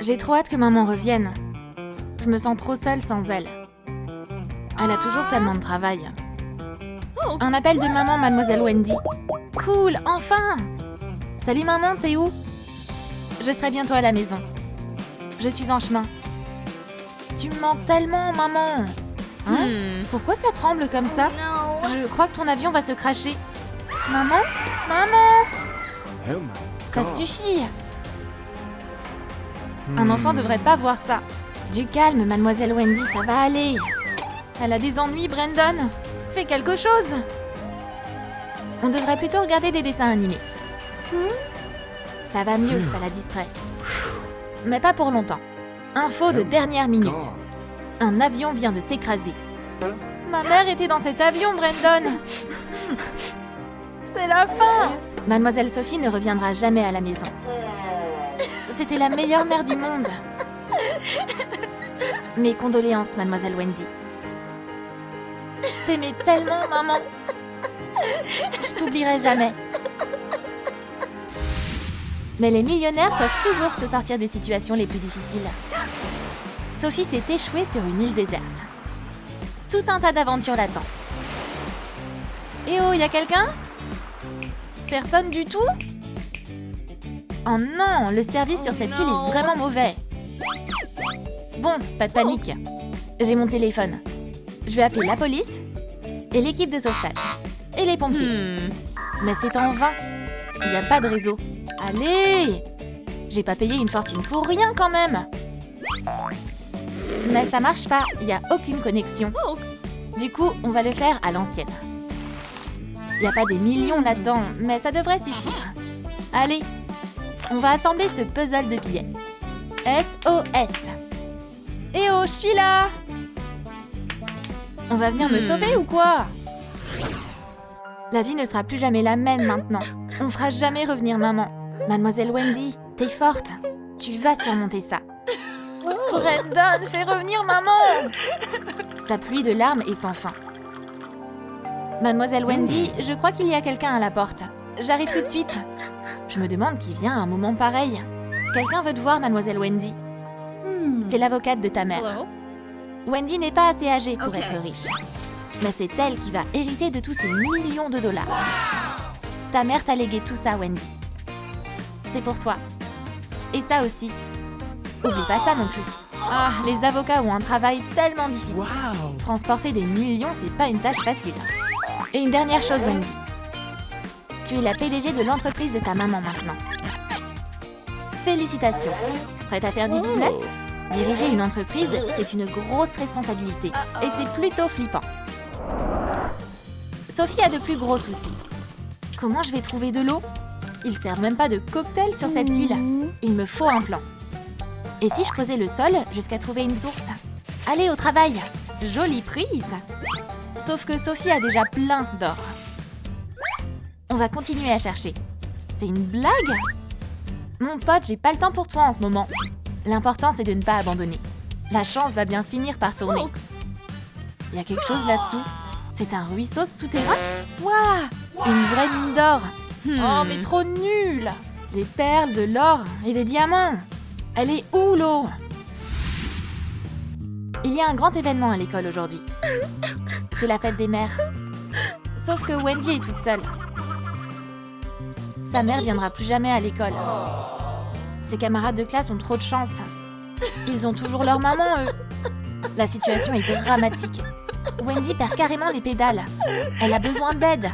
J'ai trop hâte que maman revienne. Je me sens trop seule sans elle. Elle a toujours tellement de travail. Un appel de maman, mademoiselle Wendy. Cool, enfin! Salut maman, t'es où? Je serai bientôt à la maison. Je suis en chemin. Tu me manques tellement, maman. Hein? Pourquoi ça tremble comme ça? Je crois que ton avion va se cracher. Maman? Maman? Ça suffit. Un enfant devrait pas voir ça. Du calme, mademoiselle Wendy, ça va aller. Elle a des ennuis, Brandon. Fais quelque chose. On devrait plutôt regarder des dessins animés. Ça va mieux, ça la distrait. Mais pas pour longtemps. Info de dernière minute. Un avion vient de s'écraser. Ma mère était dans cet avion, Brandon. C'est la fin. Mademoiselle Sophie ne reviendra jamais à la maison. C'était la meilleure mère du monde. Mes condoléances, mademoiselle Wendy. Je t'aimais tellement, maman. Je t'oublierai jamais. Mais les millionnaires peuvent toujours se sortir des situations les plus difficiles. Sophie s'est échouée sur une île déserte. Tout un tas d'aventures l'attend. Eh oh, y a quelqu'un? Personne du tout? Oh non, le service sur cette île est vraiment mauvais. Bon, pas de panique. J'ai mon téléphone. Je vais appeler la police et l'équipe de sauvetage. Et les pompiers. Mais c'est en vain. Il n'y a pas de réseau. Allez! J'ai pas payé une fortune pour rien quand même. Mais ça marche pas, il n'y a aucune connexion. Du coup, on va le faire à l'ancienne. Il n'y a pas des millions là-dedans, mais ça devrait suffire. Allez, on va assembler ce puzzle de billets. SOS. Eh oh, je suis là! On va venir me sauver ou quoi? La vie ne sera plus jamais la même maintenant. On fera jamais revenir maman. Mademoiselle Wendy, t'es forte. Tu vas surmonter ça. Brandon, fais revenir maman! Sa pluie de larmes est sans fin. Mademoiselle Wendy, je crois qu'il y a quelqu'un à la porte. J'arrive tout de suite. Je me demande qui vient à un moment pareil. Quelqu'un veut te voir, mademoiselle Wendy. C'est l'avocate de ta mère. Wendy n'est pas assez âgée pour être riche. Mais c'est elle qui va hériter de tous ces millions de dollars. Ta mère t'a légué tout ça, Wendy. C'est pour toi. Et ça aussi. Oublie pas ça non plus. Ah, les avocats ont un travail tellement difficile. Transporter des millions, c'est pas une tâche facile. Et une dernière chose, Wendy. Tu es la PDG de l'entreprise de ta maman maintenant. Félicitations. Prête à faire du business? Diriger une entreprise, c'est une grosse responsabilité. Et c'est plutôt flippant. Sophie a de plus gros soucis. Comment je vais trouver de l'eau? Ils servent même pas de cocktail sur cette île. Il me faut un plan. Et si je creusais le sol jusqu'à trouver une source? Allez, au travail! Jolie prise! Sauf que Sophie a déjà plein d'or. On va continuer à chercher. C'est une blague? Mon pote, j'ai pas le temps pour toi en ce moment. L'important, c'est de ne pas abandonner. La chance va bien finir par tourner. Il y a quelque chose là-dessous. C'est un ruisseau souterrain? Waouh! Une vraie mine d'or! Oh, mais trop nul! Des perles, de l'or et des diamants! Elle est où, l'eau? Il y a un grand événement à l'école aujourd'hui. C'est la fête des mères. Sauf que Wendy est toute seule. Sa mère viendra plus jamais à l'école. Ses camarades de classe ont trop de chance. Ils ont toujours leur maman, eux. La situation est dramatique. Wendy perd carrément les pédales. Elle a besoin d'aide.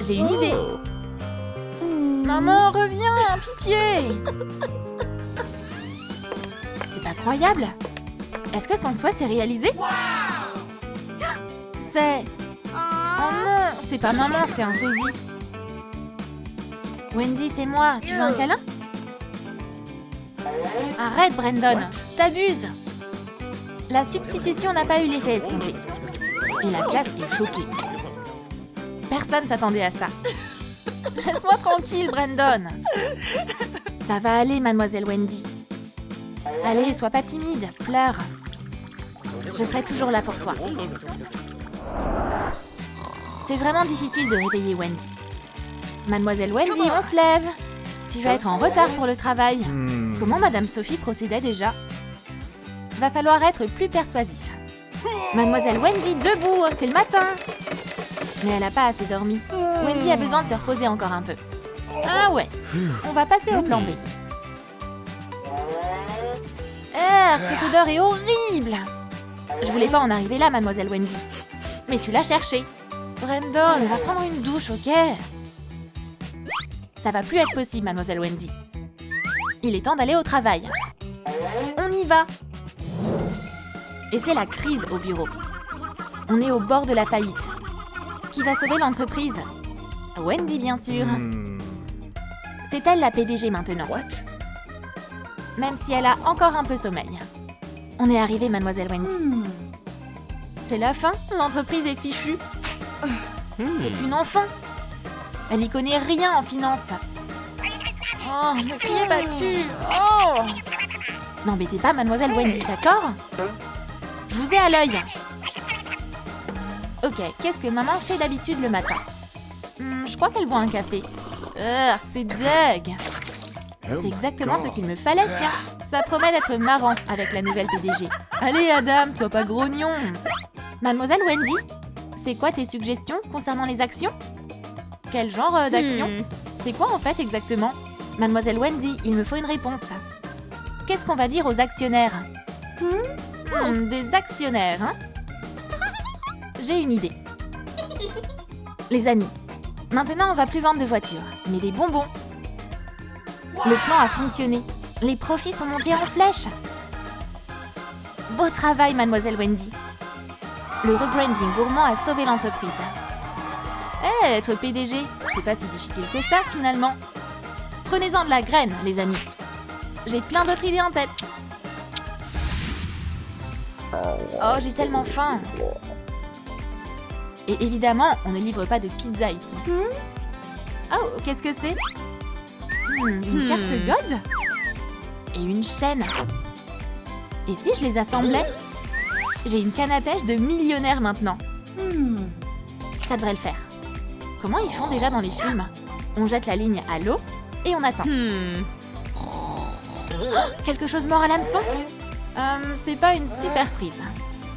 J'ai une idée. Maman, reviens, pitié! C'est pas croyable. Est-ce que son souhait s'est réalisé? C'est... Oh non, c'est pas maman, c'est un sosie. Wendy, c'est moi. Tu veux un câlin? Arrête, Brandon. T'abuses. La substitution n'a pas eu l'effet escompté. Et la classe est choquée. Personne s'attendait à ça. Laisse-moi tranquille, Brandon. Ça va aller, mademoiselle Wendy. Allez, sois pas timide, pleure. Je serai toujours là pour toi. C'est vraiment difficile de réveiller Wendy. Mademoiselle Wendy, on se lève. Tu vas être en retard pour le travail. Comment Madame Sophie procédait déjà? Va falloir être plus persuasif. Mademoiselle Wendy, debout, c'est le matin. Mais elle n'a pas assez dormi. Wendy a besoin de se reposer encore un peu. Ah ouais, on va passer au plan B. Cette odeur est horrible. Je voulais pas en arriver là, Mademoiselle Wendy. Mais tu l'as cherché. Brandon, va prendre une douche, ok? Ça va plus être possible, Mademoiselle Wendy. Il est temps d'aller au travail. On y va. Et c'est la crise au bureau. On est au bord de la faillite. Qui va sauver l'entreprise? Wendy, bien sûr. C'est elle la PDG maintenant. Même si elle a encore un peu sommeil. On est arrivé, Mademoiselle Wendy. C'est la fin, l'entreprise est fichue. C'est une enfant. Elle y connaît rien en finance. Oh, ne criez pas dessus. Oh! N'embêtez pas Mademoiselle Wendy, d'accord? Je vous ai à l'œil. Ok, qu'est-ce que maman fait d'habitude le matin? Je crois qu'elle boit un café. C'est deg. C'est exactement ce qu'il me fallait, tiens. Ça promet d'être marrant avec la nouvelle PDG. Allez Adam, sois pas grognon. Mademoiselle Wendy, c'est quoi tes suggestions concernant les actions? Quel genre d'action? C'est quoi en fait exactement? Mademoiselle Wendy, il me faut une réponse. Qu'est-ce qu'on va dire aux actionnaires? Des actionnaires, hein? J'ai une idée. Les amis, maintenant on va plus vendre de voitures, mais des bonbons. Le plan a fonctionné. Les profits sont montés en flèche. Beau travail, Mademoiselle Wendy. Le rebranding gourmand a sauvé l'entreprise. Être PDG, c'est pas si difficile que ça, finalement. Prenez-en de la graine, les amis. J'ai plein d'autres idées en tête. Oh, j'ai tellement faim. Et évidemment, on ne livre pas de pizza ici. Oh, qu'est-ce que c'est? Une carte God? Et une chaîne. Et si je les assemblais? J'ai une canne à pêche de millionnaire maintenant. Ça devrait le faire. Comment ils font déjà dans les films? On jette la ligne à l'eau et on attend. Quelque chose mord à l'hameçon? C'est pas une super prise.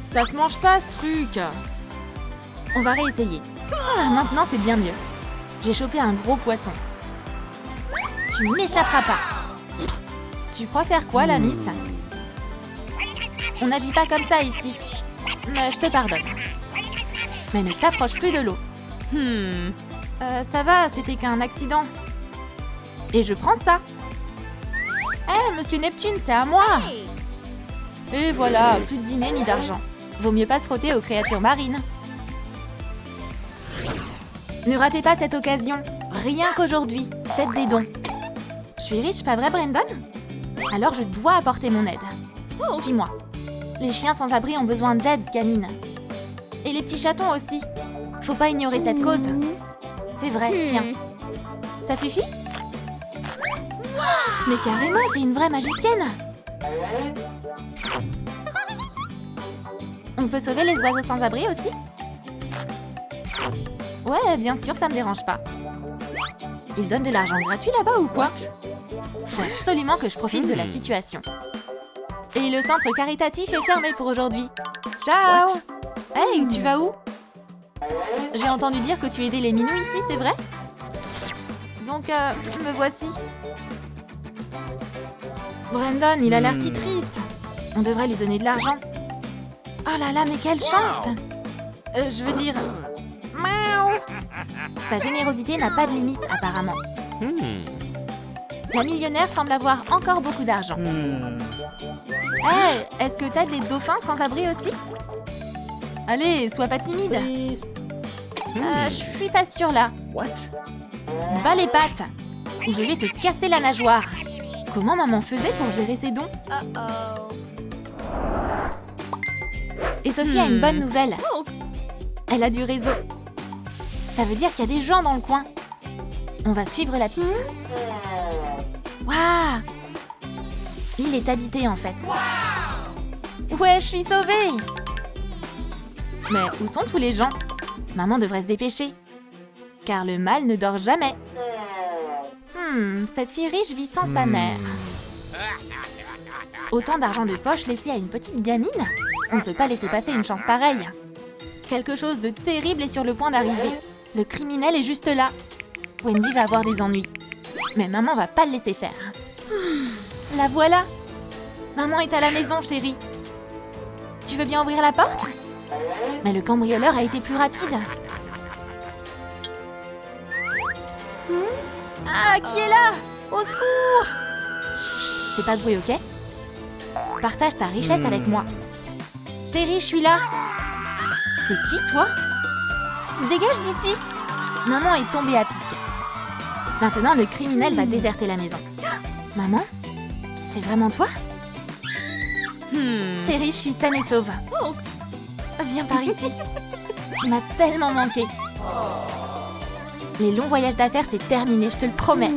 Ça se mange pas ce truc. On va réessayer. Maintenant c'est bien mieux. J'ai chopé un gros poisson. Tu m'échapperas pas. Tu crois faire quoi, la miss? On n'agit pas comme ça ici. Mais je te pardonne. Mais ne t'approche plus de l'eau. Ça va, c'était qu'un accident. Et je prends ça. Monsieur Neptune, c'est à moi. Et voilà, plus de dîner ni d'argent. Vaut mieux pas se frotter aux créatures marines. Ne ratez pas cette occasion. Rien qu'aujourd'hui, faites des dons. Je suis riche, pas vrai, Brandon? Alors je dois apporter mon aide. Suis-moi. Les chiens sans abri ont besoin d'aide, gamine. Et les petits chatons aussi. Faut pas ignorer cette cause. C'est vrai, tiens. Ça suffit? Mais carrément, t'es une vraie magicienne. On peut sauver les oiseaux sans abri aussi? Ouais, bien sûr, ça me dérange pas. Ils donnent de l'argent gratuit là-bas ou quoi? Faut absolument que je profite de la situation. Et le centre caritatif est fermé pour aujourd'hui. Ciao! Hey, tu vas où? J'ai entendu dire que tu aidais les minous ici, c'est vrai? Donc, me voici. Brandon, il a l'air si triste. On devrait lui donner de l'argent. Oh là là, mais quelle chance! Je veux dire... Miaou! Sa générosité n'a pas de limite, apparemment. La millionnaire semble avoir encore beaucoup d'argent. Hey, est-ce que t'aides les dauphins sans abri aussi? Allez, sois pas timide. Je suis pas sûre là. Bats les pattes, ou je vais te casser la nageoire. Comment maman faisait pour gérer ses dons? Et Sophie a une bonne nouvelle. Elle a du réseau. Ça veut dire qu'il y a des gens dans le coin. On va suivre la piste. Waouh! L'île est habitée en fait. Ouais, je suis sauvée! Mais où sont tous les gens? Maman devrait se dépêcher. Car le mal ne dort jamais. Cette fille riche vit sans sa mère. Autant d'argent de poche laissé à une petite gamine? On ne peut pas laisser passer une chance pareille. Quelque chose de terrible est sur le point d'arriver. Le criminel est juste là. Wendy va avoir des ennuis. Mais maman va pas le laisser faire. La voilà! Maman est à la maison, chérie. Tu veux bien ouvrir la porte? Mais le cambrioleur a été plus rapide. Ah, qui est là? Au secours! Chut, fais pas de bruit, ok? Partage ta richesse avec moi. Chérie, je suis là. T'es qui, toi? Dégage d'ici! Maman est tombée à pic. Maintenant, le criminel va déserter la maison. Maman? C'est vraiment toi? Chérie, je suis saine et sauve. Viens par ici. Tu m'as tellement manqué. Les longs voyages d'affaires, c'est terminé, je te le promets.